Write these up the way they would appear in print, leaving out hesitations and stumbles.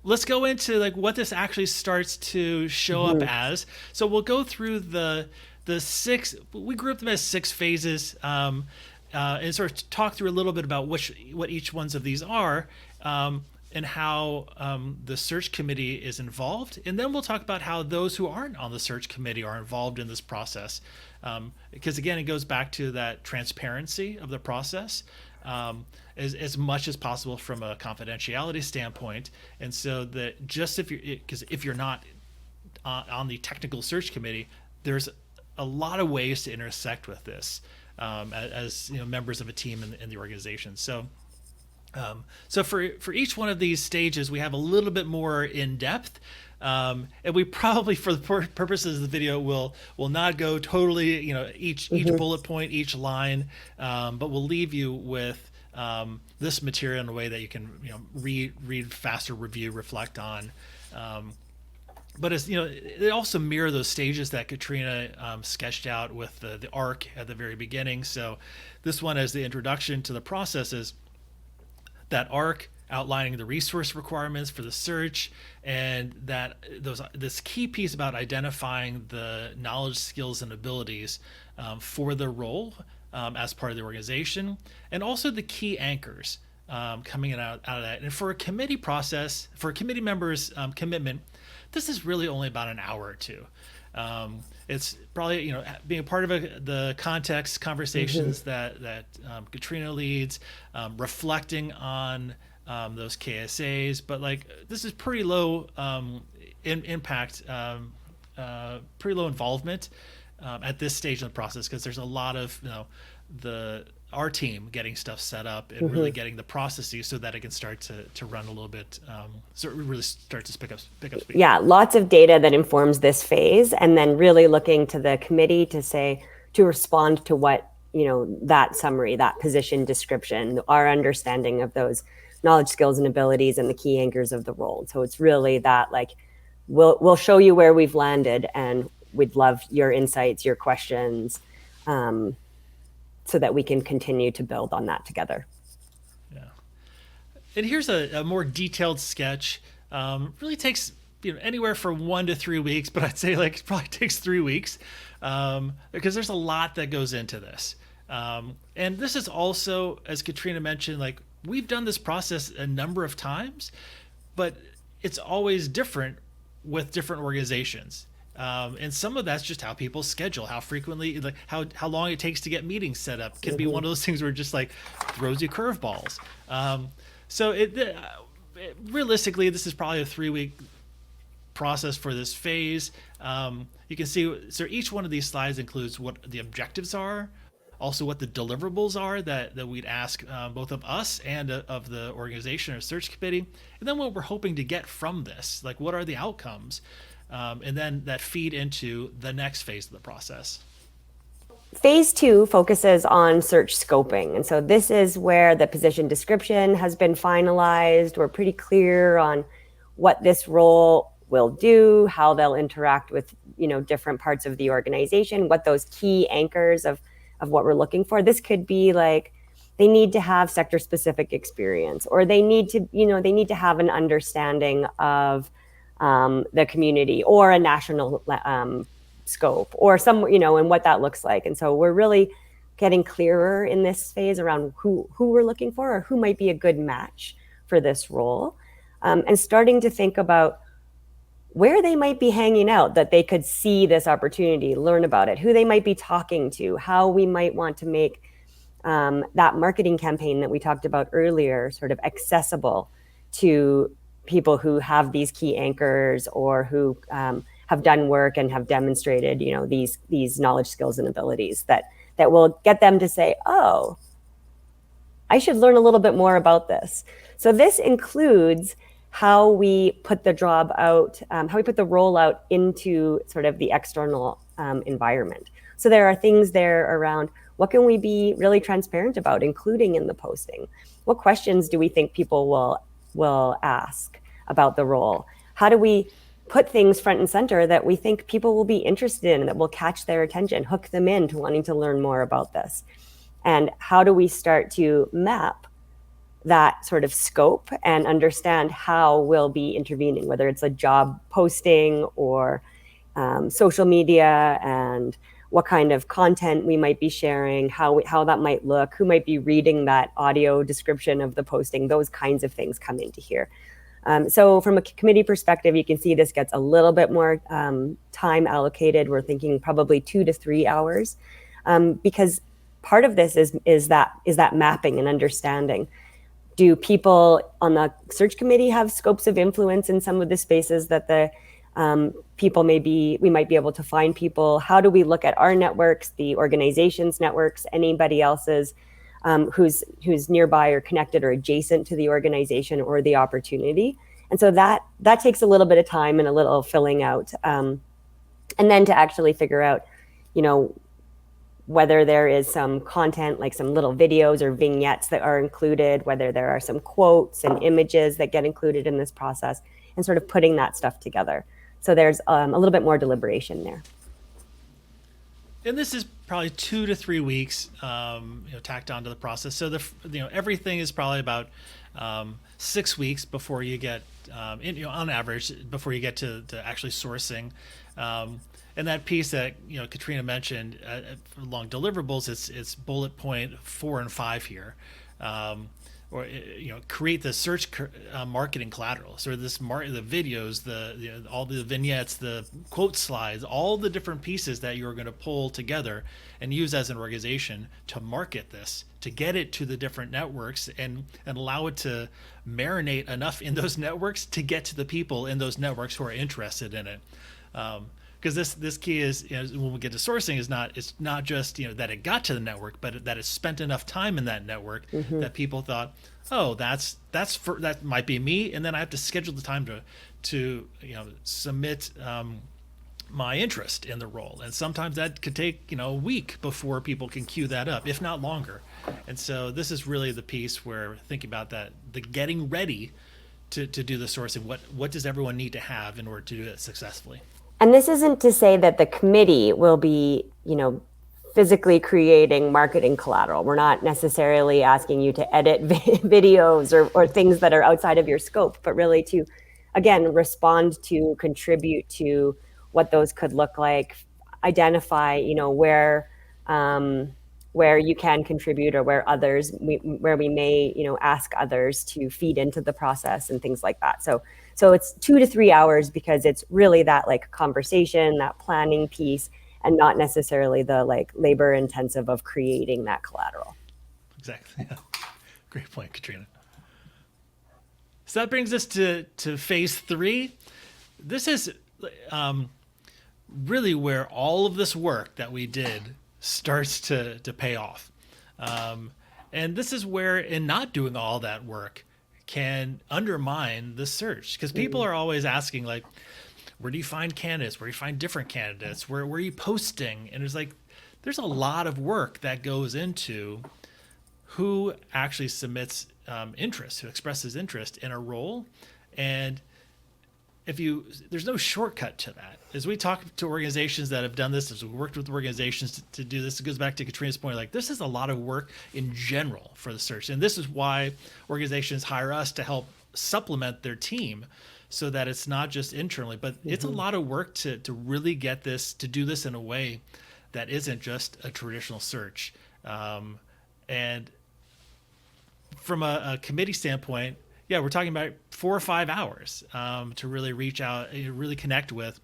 let's go into like what this actually starts to show up Mhm. as. So we'll go through the six. We group them as six phases, and sort of talk through a little bit about what each ones of these are. And how the search committee is involved. And then we'll talk about how those who aren't on the search committee are involved in this process. Because again, it goes back to that transparency of the process, as much as possible from a confidentiality standpoint. And so that just because if you're not on the technical search committee, there's a lot of ways to intersect with this, as members of a team in the organization. So for each one of these stages, we have a little bit more in depth, and we probably, for the purposes of the video, will not go totally, each Mhm. bullet point, each line, but we'll leave you with this material in a way that you can read faster, review, reflect on. But as they also mirror those stages that Katrina sketched out with the arc at the very beginning. So this one, as the introduction to the processes, that arc outlining the resource requirements for the search, and that this key piece about identifying the knowledge, skills, and abilities for the role as part of the organization, and also the key anchors coming out of that. And for a committee process, for a committee member's commitment, this is really only about an hour or two. It's probably being a part of the context Mhm. conversations that Katrina leads, reflecting on those KSAs, but like this is pretty low impact, pretty low involvement at this stage of the process, because there's a lot of the our team getting stuff set up and really Mhm. getting the processes so that it can start to run a little bit, so it really starts to pick up speed. Yeah, lots of data that informs this phase, and then really looking to the committee to respond to what, that summary, that position description, our understanding of those knowledge, skills, and abilities, and the key anchors of the role. So it's really that, like, we'll show you where we've landed, and we'd love your insights, your questions, so that we can continue to build on that together. Yeah. And here's a more detailed sketch. Really takes anywhere from 1 to 3 weeks, but I'd say like it probably takes 3 weeks, because there's a lot that goes into this. And this is also, as Katrina mentioned, like we've done this process a number of times, but it's always different with different organizations. And some of that's just how people schedule, how frequently, like how long it takes to get meetings set up can be Mm-hmm. one of those things where it just like throws you curveballs. So realistically, this is probably a 3 week process for this phase. You can see, so each one of these slides includes what the objectives are, also what the deliverables are that we'd ask both of us and of the organization or search committee, and then what we're hoping to get from this, like what are the outcomes, and then that feed into the next phase of the process. Phase two focuses on search scoping. And so this is where the position description has been finalized. We're pretty clear on what this role will do, how they'll interact with, different parts of the organization, what those key anchors of what we're looking for. This could be like they need to have sector specific experience, or they need to have an understanding of the community or a national scope, or and what that looks like. And so we're really getting clearer in this phase around who we're looking for, or who might be a good match for this role, and starting to think about where they might be hanging out, that they could see this opportunity, learn about it, who they might be talking to, how we might want to make that marketing campaign that we talked about earlier sort of accessible to people who have these key anchors, or who have done work and have demonstrated, these knowledge, skills, and abilities that will get them to say, "Oh, I should learn a little bit more about this." So this includes how we put the job out, how we put the role out into sort of the external environment. So there are things there around what can we be really transparent about, including in the posting. What questions do we think people will ask about the role? How do we put things front and center that we think people will be interested in, that will catch their attention, hook them into wanting to learn more about this? And how do we start to map that sort of scope and understand how we'll be intervening, whether it's a job posting or social media, and what kind of content we might be sharing, how that might look, who might be reading that audio description of the posting. Those kinds of things come into here. So from a committee perspective, you can see this gets a little bit more time allocated. We're thinking probably 2 to 3 hours, because part of this is that mapping and understanding. Do people on the search committee have scopes of influence in some of the spaces that the people we might be able to find people? How do we look at our networks, the organization's networks, anybody else's who's nearby or connected or adjacent to the organization or the opportunity? And so that takes a little bit of time and a little filling out, and then to actually figure out, whether there is some content, like some little videos or vignettes that are included, whether there are some quotes and images that get included in this process, and sort of putting that stuff together. So there's a little bit more deliberation there. And this is probably 2 to 3 weeks, tacked onto the process. So everything is probably about 6 weeks before you get, on average, before you get to actually sourcing. And that piece that Katrina mentioned, along deliverables, it's bullet point 4 and 5 here. Or create the search marketing collateral. So the videos, all the vignettes, the quote slides, all the different pieces that you're going to pull together and use as an organization to market this, to get it to the different networks and allow it to marinate enough in those networks to get to the people in those networks who are interested in it. Because this key is, when we get to sourcing, it's not just that it got to the network, but that it spent enough time in that network that people thought, oh, that might be me, and then I have to schedule the time to submit my interest in the role, and sometimes that could take a week before people can queue that up, if not longer. And so this is really the piece where thinking about that, the getting ready to do the sourcing. What does everyone need to have in order to do it successfully? And this isn't to say that the committee will be, physically creating marketing collateral. We're not necessarily asking you to edit videos or things that are outside of your scope, but really to, again, respond to, contribute to what those could look like, identify, where you can contribute or where we may, ask others to feed into the process and things like that. So it's 2 to 3 hours because it's really that like conversation, that planning piece, and not necessarily the like labor intensive of creating that collateral. Exactly. Yeah. Great point, Katrina. So that brings us to phase 3. This is really where all of this work that we did starts to pay off. And this is where, in not doing all that work, can undermine the search, because people are always asking, like, where do you find candidates? Where do you find different candidates? Where are you posting? And there's a lot of work that goes into who actually submits interest, who expresses interest in a role. And there's no shortcut to that. As we talk to organizations that have done this, as we worked with organizations to do this, it goes back to Katrina's point, like, this is a lot of work in general for the search. And this is why organizations hire us to help supplement their team, so that it's not just internally, but it's a lot of work to really get this, to do this in a way that isn't just a traditional search. And from a committee standpoint, yeah, we're talking about 4 or 5 hours to really reach out, really connect with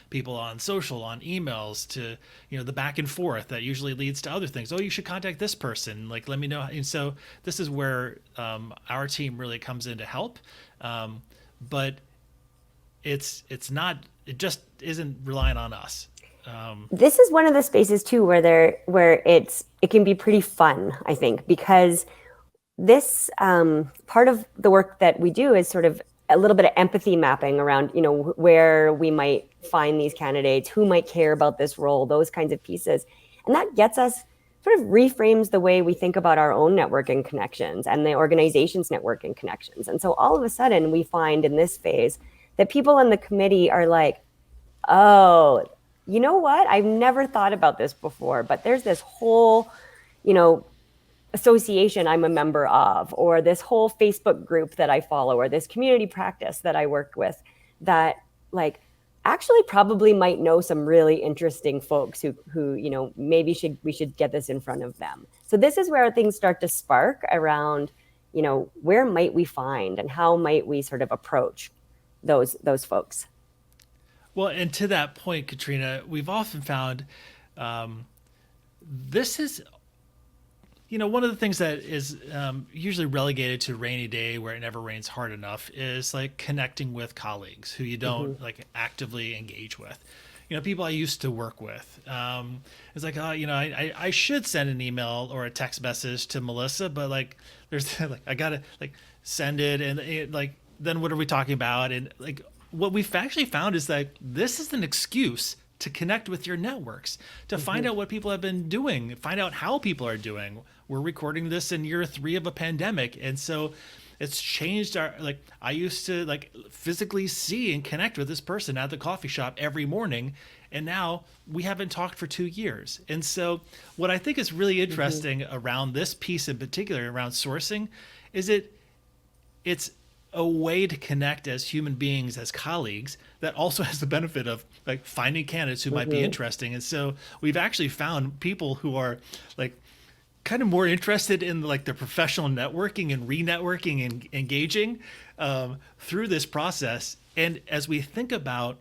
people on social, on emails, to the back and forth that usually leads to other things. Oh, you should contact this person. Like, let me know. And so this is where our team really comes in to help. But it's not. It just isn't relying on us. This is one of the spaces too where it can be pretty fun, I think, because this part of the work that we do is sort of a little bit of empathy mapping around, where we might find these candidates, who might care about this role, those kinds of pieces. And that gets us, sort of reframes the way we think about our own networking connections and the organization's networking connections. And so all of a sudden we find in this phase that people in the committee are like, oh, you know what? I've never thought about this before, but there's this whole, association I'm a member of, or this whole Facebook group that I follow, or this community practice that I work with, that like actually probably might know some really interesting folks who maybe we should get this in front of them. So this is where things start to spark around, where might we find and how might we sort of approach those folks. Well, and to that point, Katrina, we've often found um, this is one of the things that is usually relegated to rainy day where it never rains hard enough is like connecting with colleagues who you don't Mm-hmm. like actively engage with. People I used to work with. It's like, oh, I should send an email or a text message to Melissa, but like, there's like, I gotta like send it, and like, then what are we talking about? And like, what we've actually found is that this is an excuse to connect with your networks, to find Mm-hmm. out what people have been doing, find out how people are doing. We're recording this in year 3 of a pandemic, and so it's changed our like I used to like physically see and connect with this person at the coffee shop every morning, and now we haven't talked for 2 years. And so what I think is really Mm-hmm. interesting around this piece in particular around sourcing is it's a way to connect as human beings, as colleagues, that also has the benefit of like finding candidates who might be Mm-hmm. interesting. And so we've actually found people who are like kind of more interested in like the professional networking and re-networking and engaging through this process. And as we think about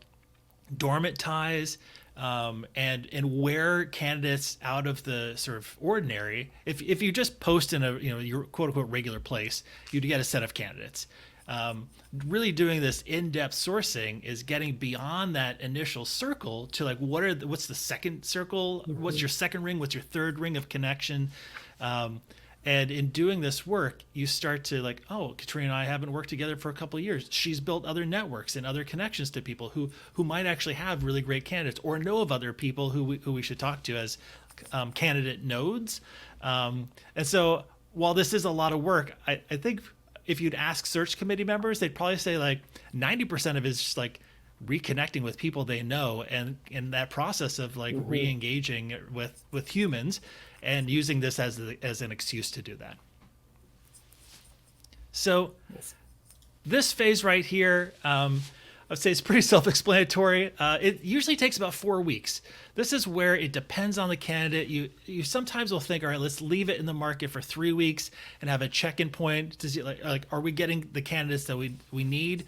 dormant ties, and where candidates out of the sort of ordinary, if you just post in a your quote unquote regular place, you'd get a set of candidates. Really doing this in-depth sourcing is getting beyond that initial circle to like what's the second circle, what's Mm-hmm. your second ring, what's your third ring of connection. And in doing this work, you start to like, oh, Katrina and I haven't worked together for a couple of years. She's built other networks and other connections to people who might actually have really great candidates or know of other people who we should talk to as candidate nodes. And so while this is a lot of work, I think if you'd ask search committee members, they'd probably say like 90% of it is just like reconnecting with people they know, and in that process of like Mm-hmm. re-engaging with humans and using this as an excuse to do that. So Nice. this phase right here, I would say it's pretty self-explanatory. It usually takes about 4 weeks. This is where it depends on the candidate. You sometimes will think, all right, let's leave it in the market for 3 weeks and have a check-in point to see like are we getting the candidates that we need,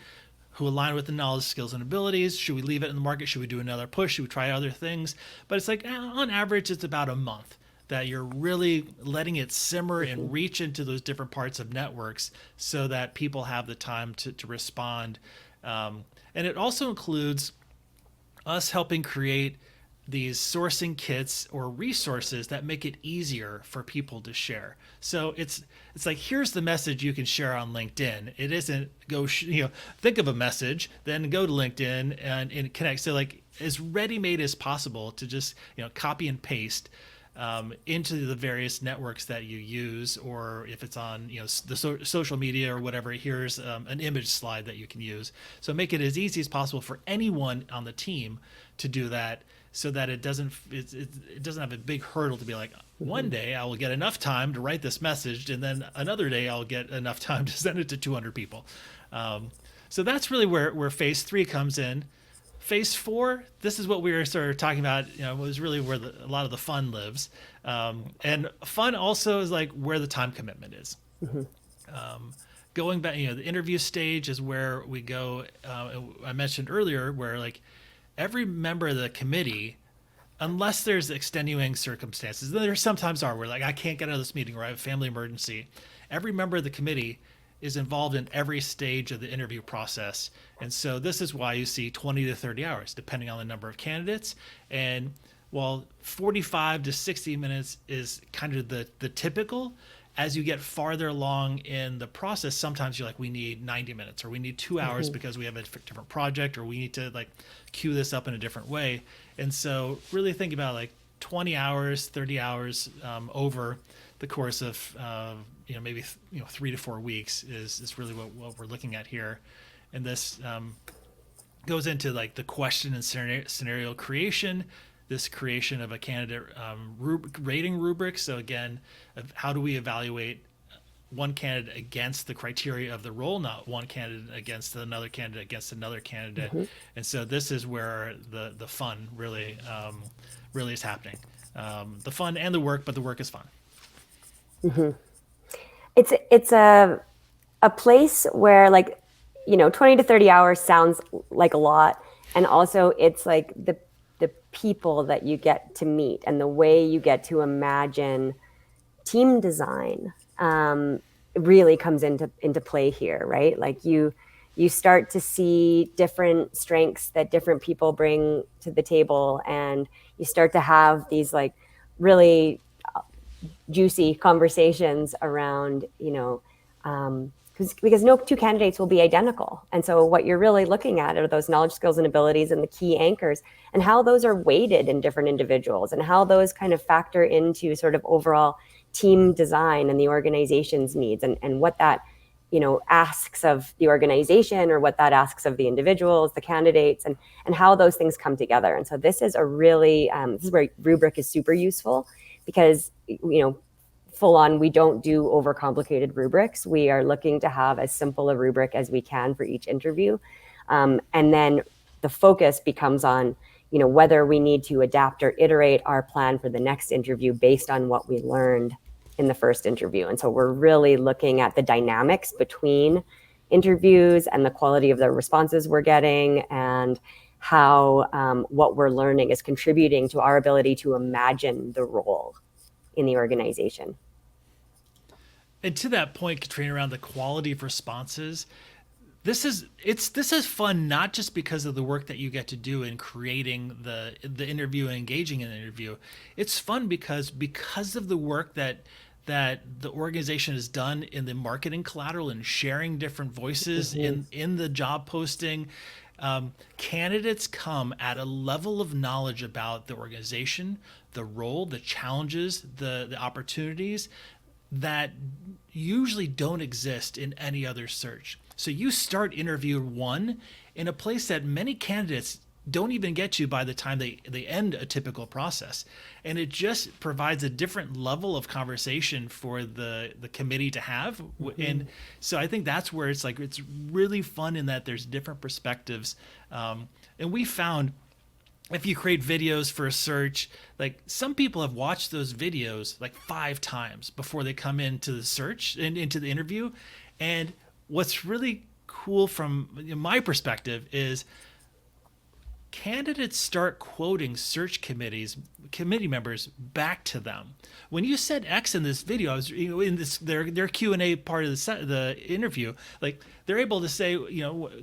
who align with the knowledge, skills, and abilities? Should we leave it in the market? Should we do another push? Should we try other things? But it's like on average, it's about a month that you're really letting it simmer Mm-hmm. and reach into those different parts of networks so that people have the time to respond. And it also includes us helping create these sourcing kits or resources that make it easier for people to share. So it's like here's the message you can share on LinkedIn. It isn't go think of a message, then go to LinkedIn and connect. So like as ready made as possible to just copy and paste into the various networks that you use, or if it's on the social media or whatever, here's an image slide that you can use. So make it as easy as possible for anyone on the team to do that, so that it doesn't have a big hurdle to be like, one Mm-hmm. day I will get enough time to write this message, and then another day I'll get enough time to send it to 200 people. So that's really where phase 3 comes in. Phase 4, this is what we were sort of talking about, was really where a lot of the fun lives. And fun also is like where the time commitment is. Mm-hmm. Going back, the interview stage is where we go. I mentioned earlier where like every member of the committee, unless there's extenuating circumstances, there sometimes are where like I can't get out of this meeting or I have a family emergency. Every member of the committee is involved in every stage of the interview process. And so this is why you see 20 to 30 hours, depending on the number of candidates. And while 45 to 60 minutes is kind of the typical, as you get farther along in the process, sometimes you're like, we need 90 minutes or we need 2 hours Mm-hmm. because we have a different project, or we need to like queue this up in a different way. And so really think about like 20 hours, 30 hours over the course of maybe 3 to 4 weeks is really what we're looking at here. And this goes into like the question and scenario creation, this creation of a candidate rating rubric. So again, how do we evaluate one candidate against the criteria of the role, not one candidate against another candidate. Mm-hmm. And so this is where the fun really is happening. The fun and the work, but the work is fun. Mm-hmm. It's a place where, like, 20 to 30 hours sounds like a lot, and also it's like the people that you get to meet and the way you get to imagine team design really comes into play here, right? Like you start to see different strengths that different people bring to the table, and you start to have these like really juicy conversations around, because no two candidates will be identical. And so what you're really looking at are those knowledge, skills, and abilities and the key anchors, and how those are weighted in different individuals, and how those kind of factor into sort of overall team design and the organization's needs, and what that asks of the organization, or what that asks of the individuals, the candidates, and how those things come together. And so this is a really this is where rubric is super useful, because full on, we don't do overcomplicated rubrics. We are looking to have as simple a rubric as we can for each interview, and then the focus becomes on whether we need to adapt or iterate our plan for the next interview based on what we learned in the first interview. And so we're really looking at the dynamics between interviews and the quality of the responses we're getting, and how what we're learning is contributing to our ability to imagine the role in the organization. And to that point, Katrina, around the quality of responses, this is fun not just because of the work that you get to do in creating the interview and engaging in the interview. It's fun because of the work that the organization has done in the marketing collateral and sharing different voices in the job posting. Candidates come at a level of knowledge about the organization, the role, the challenges, the opportunities that usually don't exist in any other search. So you start interview one in a place that many candidates don't even get to by the time they end a typical process. And it just provides a different level of conversation for the committee to have. And so I think that's where it's really fun in that there's different perspectives. And we found if you create videos for a search, like some people have watched those videos like 5 times before they come into the search and into the interview. And what's really cool from my perspective is candidates start quoting search committee members back to them. When you said X in this video, I was in this their Q&A part of the interview, like they're able to say,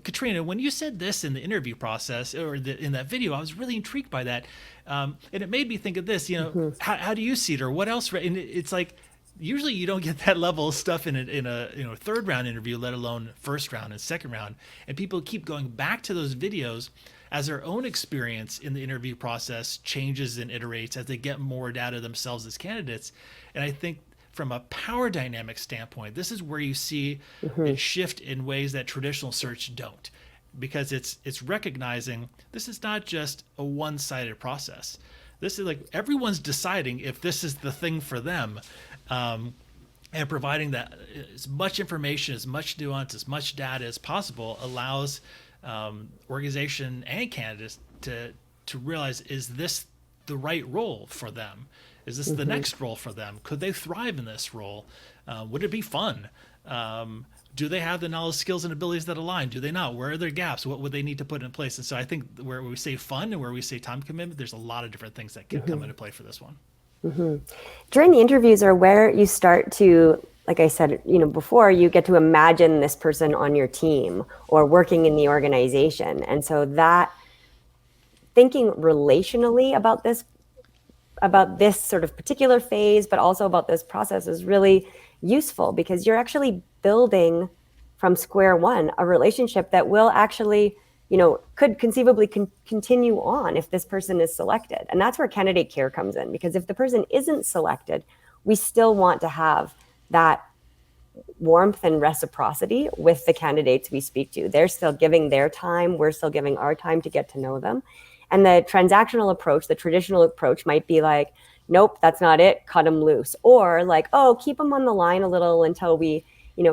Katrina, when you said this in the interview process or in that video, I was really intrigued by that, and it made me think of this. How do you see it, or what else? And it's like usually you don't get that level of stuff in a third round interview, let alone first round and second round, and people keep going back to those videos as their own experience in the interview process changes and iterates as they get more data themselves as candidates. And I think from a power dynamic standpoint, this is where you see it shift in ways that traditional search don't, because it's recognizing this is not just a one-sided process. This is like everyone's deciding if this is the thing for them, and providing that as much information, as much nuance, as much data as possible allows organization and candidates to realize, is this the right role for them? Is this the next role for them? Could they thrive in this role? Would it be fun? Do they have the knowledge, skills, and abilities that align? Do they not? Where are their gaps? What would they need to put in place? And so I think where we say fun and where we say time commitment, there's a lot of different things that can come into play for this one. During the interviews are where you start to, like I said, before, you get to imagine this person on your team or working in the organization. And so that thinking relationally about this sort of particular phase, but also about this process is really useful, because you're actually building from square one a relationship that will actually, could conceivably continue on if this person is selected. And that's where candidate care comes in, because if the person isn't selected, we still want to have that warmth and reciprocity with the candidates we speak to. They're still giving their time. We're still giving our time to get to know them. And the transactional approach, the traditional approach might be like, nope, that's not it, cut them loose. Or like, oh, keep them on the line a little until we,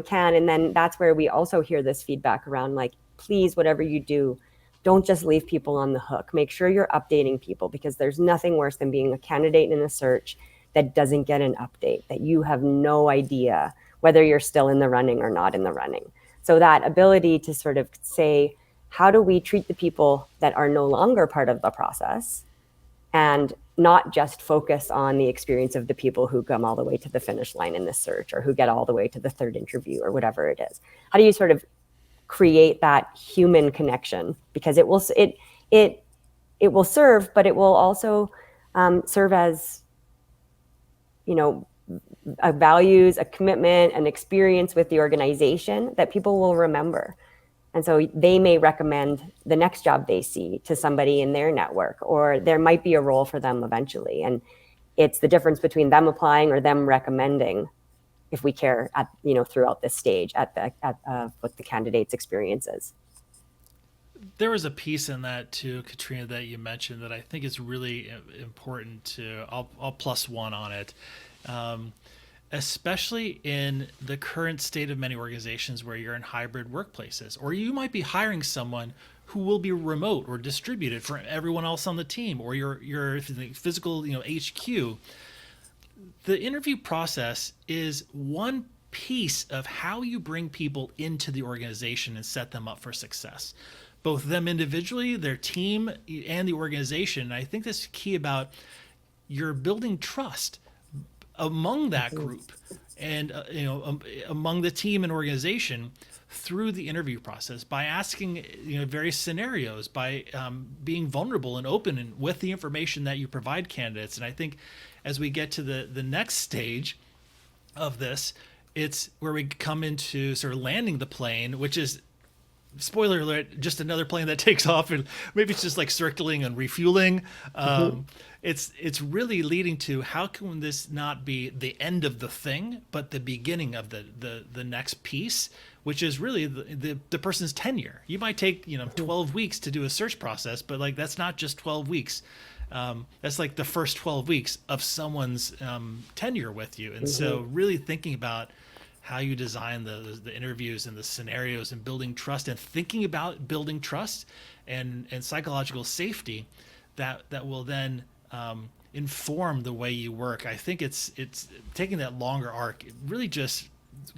can. And then that's where we also hear this feedback around like, please, whatever you do, don't just leave people on the hook. Make sure you're updating people, because there's nothing worse than being a candidate in a search that doesn't get an update, that you have no idea whether you're still in the running or not in the running. So that ability to sort of say, how do we treat the people that are no longer part of the process, and not just focus on the experience of the people who come all the way to the finish line in this search, or who get all the way to the third interview, or whatever it is? How do you sort of create that human connection? Because it will serve, but it will also serve as, a values, a commitment, an experience with the organization that people will remember. And so they may recommend the next job they see to somebody in their network, or there might be a role for them eventually. And it's the difference between them applying or them recommending, if we care at, throughout this stage at what the candidate's experience is. There was a piece in that too, Katrina, that you mentioned that I think is really important to. I'll plus one on it. Especially in the current state of many organizations where you're in hybrid workplaces, or you might be hiring someone who will be remote or distributed for everyone else on the team, or your physical HQ. The interview process is one piece of how you bring people into the organization and set them up for success, both them individually, their team, and the organization. And I think that's key about you're building trust among that group, and among the team and organization, through the interview process, by asking various scenarios, by being vulnerable and open and with the information that you provide candidates. And I think as we get to the next stage of this, it's where we come into sort of landing the plane, which is, spoiler alert, just another plane that takes off, and maybe it's just like circling and refueling. It's really leading to, how can this not be the end of the thing, but the beginning of the next piece, which is really the person's tenure. You might take 12 weeks to do a search process, but like that's not just 12 weeks. That's like the first 12 weeks of someone's tenure with you. And so really thinking about how you design the interviews and the scenarios, and building trust, and thinking about building trust and psychological safety that will then inform the way you work. I think it's taking that longer arc. It really, just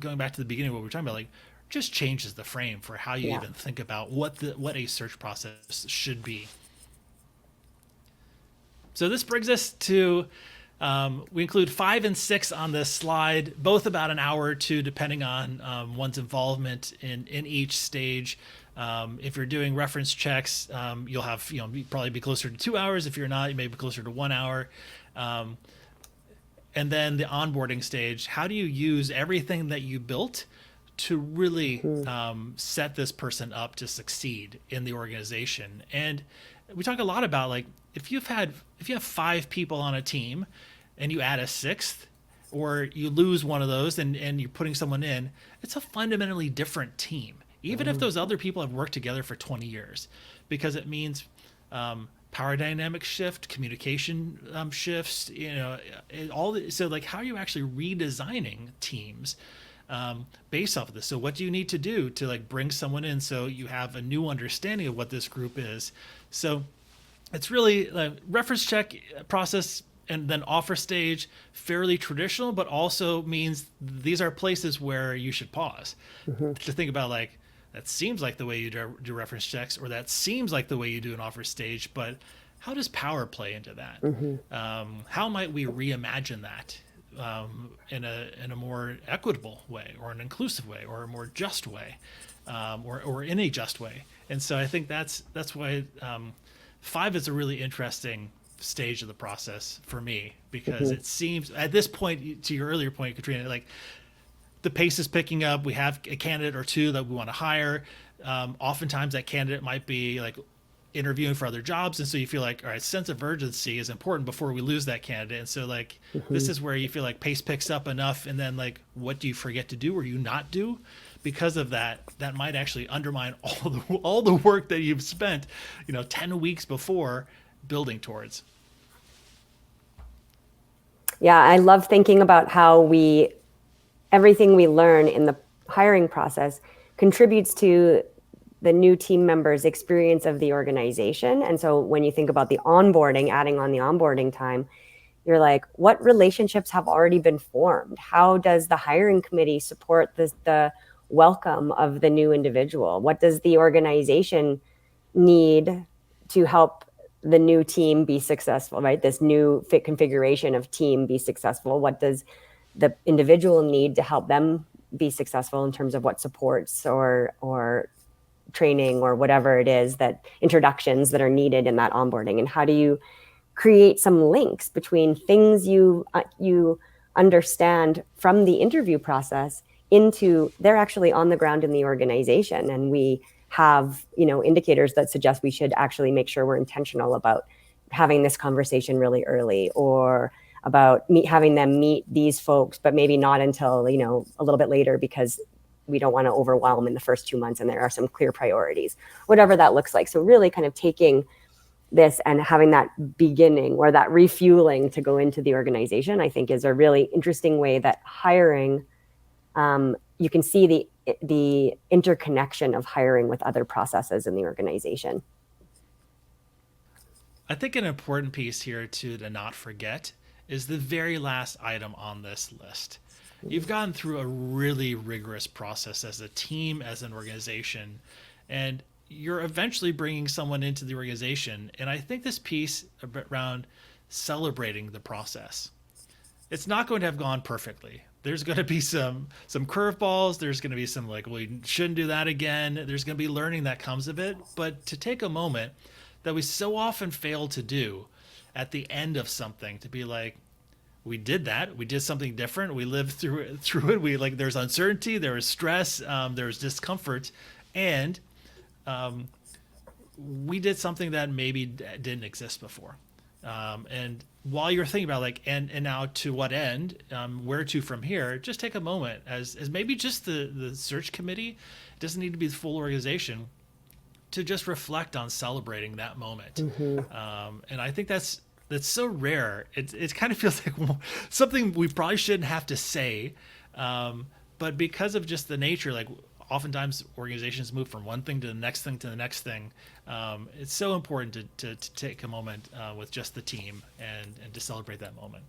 going back to the beginning of what we were talking about, like, just changes the frame for how you even think about what a search process should be. So this brings us to, we include 5 and 6 on this slide, both about an hour or two, depending on one's involvement in each stage. If you're doing reference checks, you'll have, probably be closer to 2 hours. If you're not, you may be closer to 1 hour. And then the onboarding stage, how do you use everything that you built to really set this person up to succeed in the organization? And we talk a lot about, like, if you have 5 people on a team and you add a 6th, or you lose one of those and you're putting someone in, it's a fundamentally different team, even if those other people have worked together for 20 years, because it means power dynamic shift, communication shifts, so like, how are you actually redesigning teams based off of this? So what do you need to do to, like, bring someone in so you have a new understanding of what this group is? So it's really a reference check process, and then offer stage, fairly traditional, but also means these are places where you should pause to think about, like, that seems like the way you do reference checks, or that seems like the way you do an offer stage, but how does power play into that? How might we reimagine that in a more equitable way, or an inclusive way, or a more just way, or in a just way? And so I think that's why 5 is a really interesting stage of the process for me, because it seems at this point, to your earlier point, Katrina, like, the pace is picking up. We have a candidate or two that we want to hire. Oftentimes that candidate might be like interviewing for other jobs, and so you feel like, all right, sense of urgency is important before we lose that candidate. And so like this Mhm. is where you feel like pace picks up enough, and then like what do you forget to do or you not do because of that, that might actually undermine all the work that you've spent, 10 weeks before building towards. Yeah, I love thinking about how everything we learn in the hiring process contributes to the new team members' experience of the organization. And so when you think about the onboarding, adding on the onboarding time, you're like, what relationships have already been formed? How does the hiring committee support the welcome of the new individual? What does the organization need to help the new team be successful, right? This new fit configuration of team be successful. What does the individual need to help them be successful in terms of what supports or training or whatever it is, that introductions that are needed in that onboarding? And how do you create some links between things you understand from the interview process into they're actually on the ground in the organization, and we have indicators that suggest we should actually make sure we're intentional about having this conversation really early, or about having them meet these folks, but maybe not until a little bit later because we don't want to overwhelm in the first 2 months, and there are some clear priorities, whatever that looks like. So really kind of taking this and having that beginning or that refueling to go into the organization, I think is a really interesting way that hiring, you can see the interconnection of hiring with other processes in the organization. I think an important piece here to not forget is the very last item on this list. You've gone through a really rigorous process as a team, as an organization, and you're eventually bringing someone into the organization. And I think this piece around celebrating the process, it's not going to have gone perfectly. There's going to be some curveballs. There's going to be some like, well, we shouldn't do that again. There's going to be learning that comes of it. But to take a moment that we so often fail to do at the end of something, to be like, we did that. We did something different. We lived through it. We like, there's uncertainty, there was stress, there was discomfort, and we did something that maybe didn't exist before. And while you're thinking about like, and now to what end, where to from here, just take a moment as maybe just the search committee. It doesn't need to be the full organization, to just reflect on celebrating that moment. Mm-hmm. And I think that's so rare. It kind of feels like something we probably shouldn't have to say, but because of just the nature, like oftentimes organizations move from one thing to the next thing to the next thing. It's so important to take a moment with just the team and to celebrate that moment.